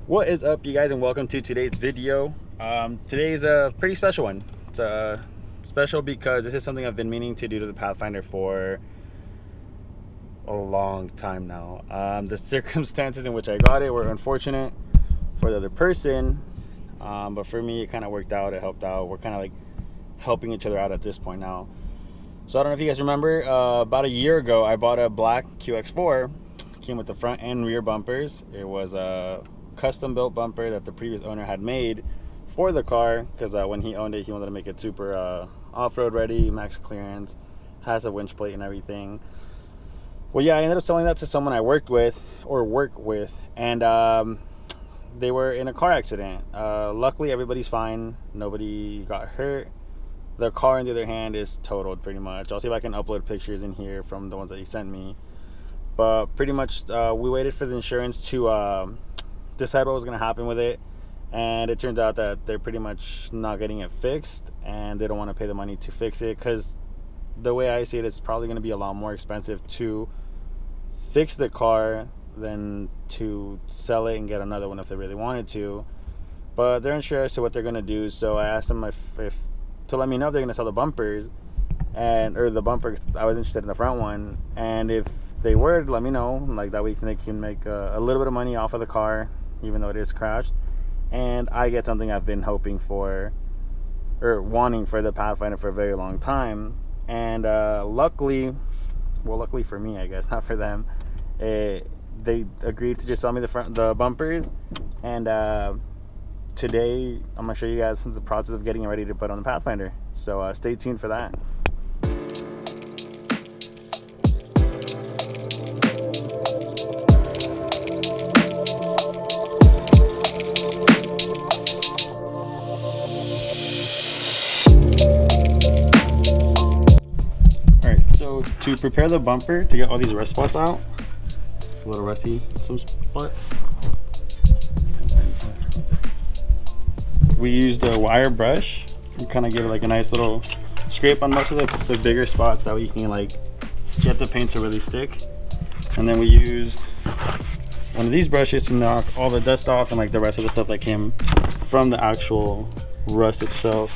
What is up, you guys, and welcome to today's video. Today's a pretty special one. It's special because this is something I've been meaning to do to the Pathfinder for a long time now. The circumstances in which I got it were unfortunate for the other person, but for me it kind of worked out. It helped out. We're kind of like helping each other out at this point now. So I don't know if you guys remember, about a year ago I bought a black QX4. Came with the front and rear bumpers. It was a custom built bumper that the previous owner had made for the car, because when he owned it he wanted to make it super off-road ready, max clearance, has a winch plate and everything. Well, yeah, I ended up selling that to someone I work with, and they were in a car accident. Luckily everybody's fine, nobody got hurt. The car, on the other hand, is totaled pretty much. I'll see if I can upload pictures in here from the ones that he sent me. But pretty much we waited for the insurance to decide what was going to happen with it, and it turns out that they're pretty much not getting it fixed, and they don't want to pay the money to fix it, because the way I see it, it's probably going to be a lot more expensive to fix the car than to sell it and get another one if they really wanted to. But they're unsure as to what they're going to do, so I asked them if to let me know if they're going to sell the bumpers, or the bumper. I was interested in the front one, and if they were, let me know, like that way they can make a little bit of money off of the car, even though it is crashed, and I get something I've been hoping for, or wanting for the Pathfinder for a very long time. And luckily for me, I guess, not for them, they agreed to just sell me the bumpers, and today I'm gonna show you guys the process of getting it ready to put on the Pathfinder. So stay tuned for that. So to prepare the bumper, to get all these rust spots out, it's a little rusty, some spots. We used a wire brush. We kind of give it like a nice little scrape on most of the bigger spots, that way you can like get the paint to really stick. And then we used one of these brushes to knock all the dust off and like the rest of the stuff that came from the actual rust itself.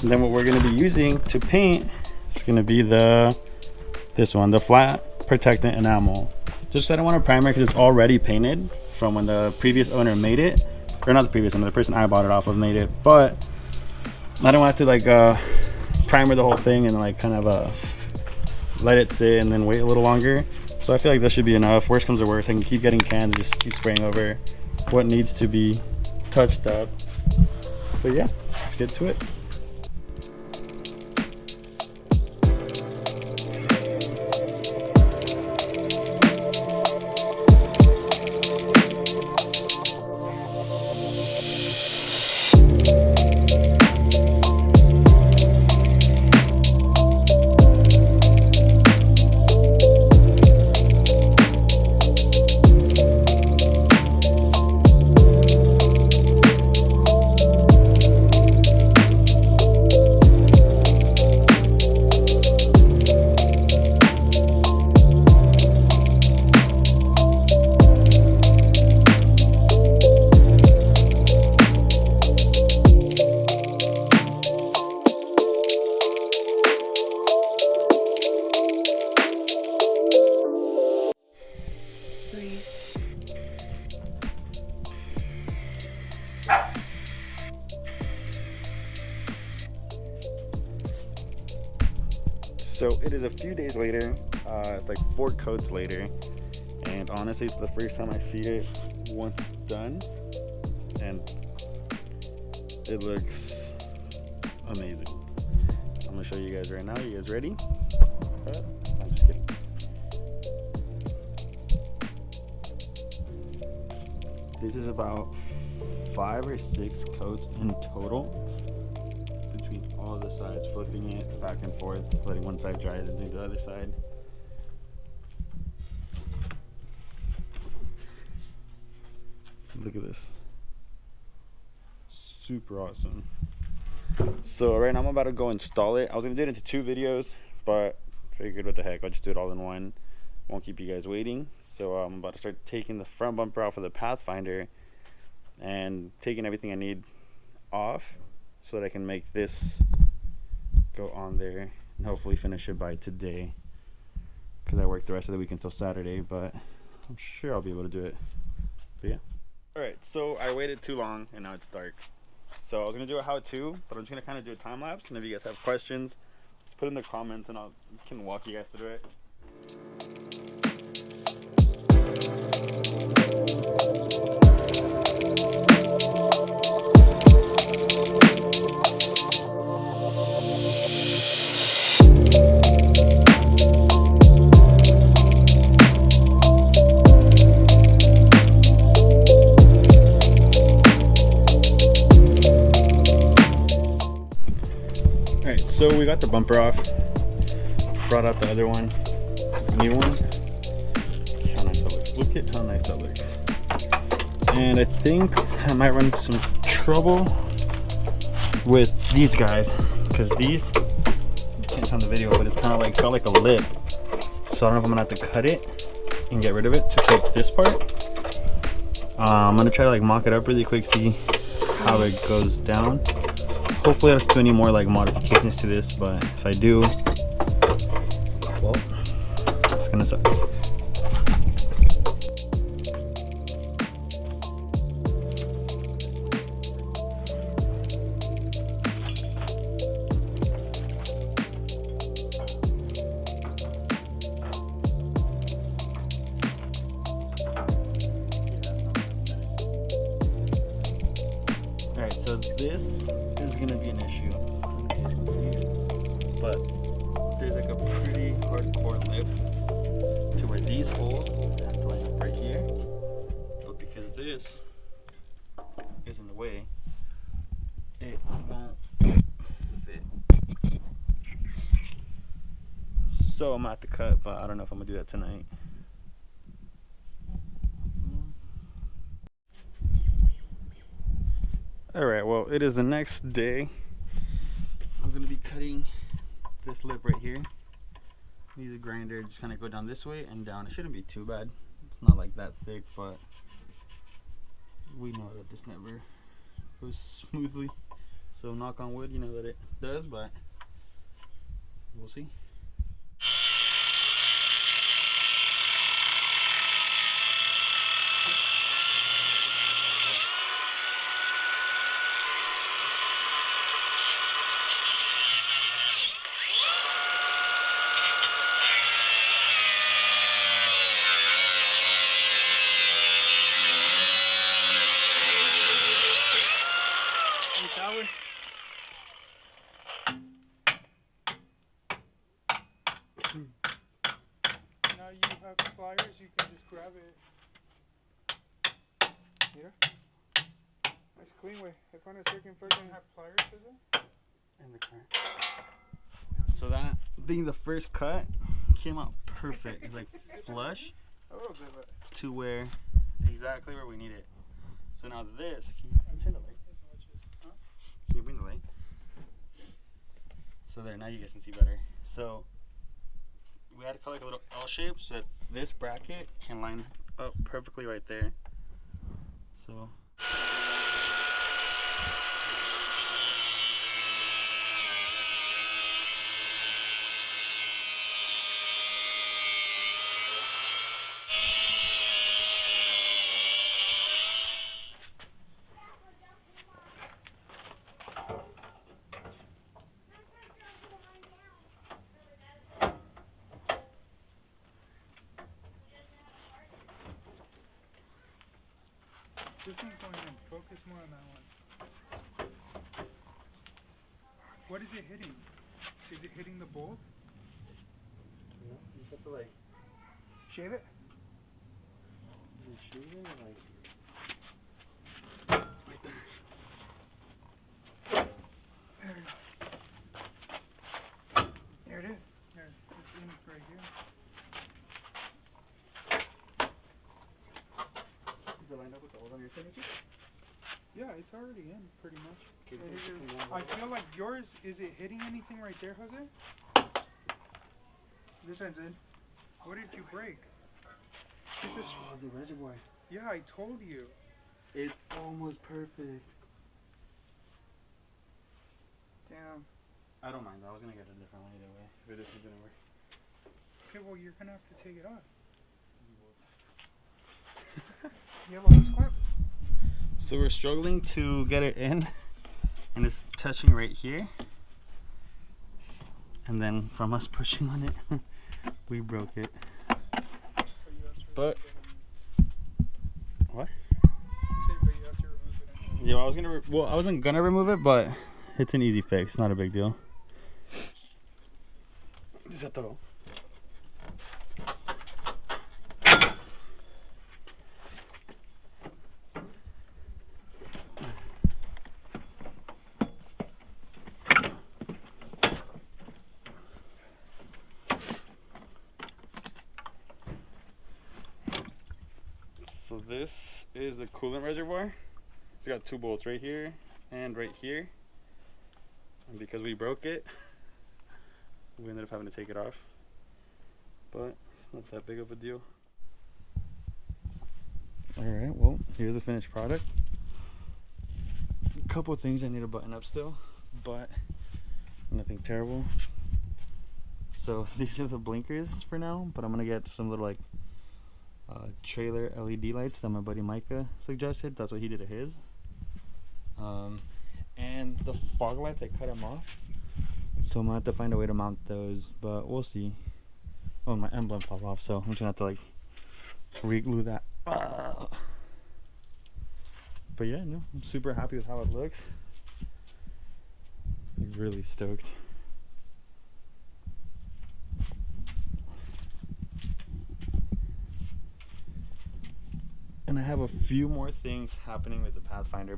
And then what we're going to be using to paint, it's going to be this one, the flat protectant enamel. Just I don't want a primer because it's already painted from when the previous owner made it, or not the previous owner, the person I bought it off of made it. But I don't have to like primer the whole thing and like kind of let it sit and then wait a little longer. So I feel like this should be enough. Worst comes to worst, I can keep getting cans and just keep spraying over what needs to be touched up. But yeah, let's get to it. So it is a few days later, it's like 4 coats later, and honestly it's the first time I see it once done, and it looks amazing. I'm gonna show you guys right now. You guys ready? I'm just kidding. This is about 5 or 6 coats in total, between all of the sides, flipping it back and forth, letting one side dry and doing the other side. Look at this. Super awesome. So right now I'm about to go install it. I was gonna do it into 2 videos, but figured what the heck, I'll just do it all in one. Won't keep you guys waiting. So I'm about to start taking the front bumper off of the Pathfinder. and taking everything I need off so that I can make this go on there and hopefully finish it by today, because I work the rest of the week until Saturday, but I'm sure I'll be able to do it. But yeah. Alright, so I waited too long and now it's dark. So I was going to do a how-to, but I'm just going to kind of do a time-lapse, and if you guys have questions, just put in the comments and I can walk you guys through it. Alright, so we got the bumper off, brought out the other one, the new one. How nice that looks. Look at how nice that looks. And I think I might run some trouble with these guys, because these, you can't tell in the video, but it's kind of like, got like a lip. So I don't know if I'm going to have to cut it and get rid of it to take this part. I'm going to try to like mock it up really quick, see how it goes down. Hopefully I don't have to do any more like modifications to this, but if I do, well, it's gonna suck. Alright, so this is gonna be an issue. You guys can see it, but there's like a pretty hardcore lip to where these holes have to line up right here. But because this is in the way, it won't fit. So I'm gonna have to cut, but I don't know if I'm gonna do that tonight. Alright, well, it is the next day. I'm going to be cutting this lip right here. Use a grinder, just kind of go down this way and down. It shouldn't be too bad. It's not like that thick, but we know that this never goes smoothly. So knock on wood, you know that it does, but we'll see. Now you have pliers, you can just grab it. Mira. Nice clean way. I found a second You fucking. don't have pliers, is it? In the car. So that being the first cut came out perfect. It's like flush A little bit, but. to where exactly where we need it. So now this, can you turn the light? Can you bring the light? So there, now you guys can see better. So we had to cut like a little L shape so that this bracket can line up perfectly right there. So This one's going in. Focus more on that one. What is it hitting? Is it hitting the bolt? you just have to like Shave it? shave it like There we go. There it is. There, it's in right here. Is it lined up with the holes on your signature? Yeah, it's already in, pretty much. Okay, Yeah, so you just can- clean that I up. feel like yours, is it hitting anything right there, Jose? This one's in. What did you break? This is. Oh, the reservoir. Yeah, I told you. It's almost perfect. Damn. I don't mind though. I was gonna get a different one either way if this is gonna work. Okay, well, you're gonna have to take it off. You have a hose clamp? So we're struggling to get it in, and it's touching right here. And then from us pushing on it, we broke it. But what? But you have to remove it anyway. Yeah, I wasn't gonna remove it, but it's an easy fix. Not a big deal. So this is the coolant reservoir. It's got 2 bolts right here and right here. And because we broke it, we ended up having to take it off. But it's not that big of a deal. Alright, well, here's the finished product. A couple of things I need to button up still, but nothing terrible. So these are the blinkers for now, but I'm gonna get some little like trailer LED lights that my buddy Micah suggested. That's what he did to his. And the fog lights, I cut them off, so I'm gonna have to find a way to mount those, but we'll see. Oh, my emblem fell off, so I'm just gonna have to like re-glue that. But yeah, no, I'm super happy with how it looks. I'm really stoked. And I have a few more things happening with the Pathfinder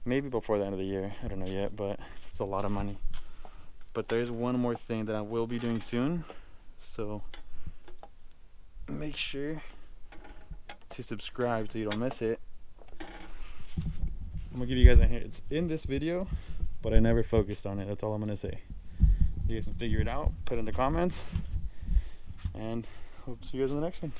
maybe before the end of the year. I don't know yet, but it's a lot of money. But there's one more thing that I will be doing soon, so make sure to subscribe so you don't miss it. I'm gonna give you guys a hint. It's in this video, but I never focused on it. That's all I'm gonna say. You guys can figure it out, put it in the comments, and hope to see you guys in the next one.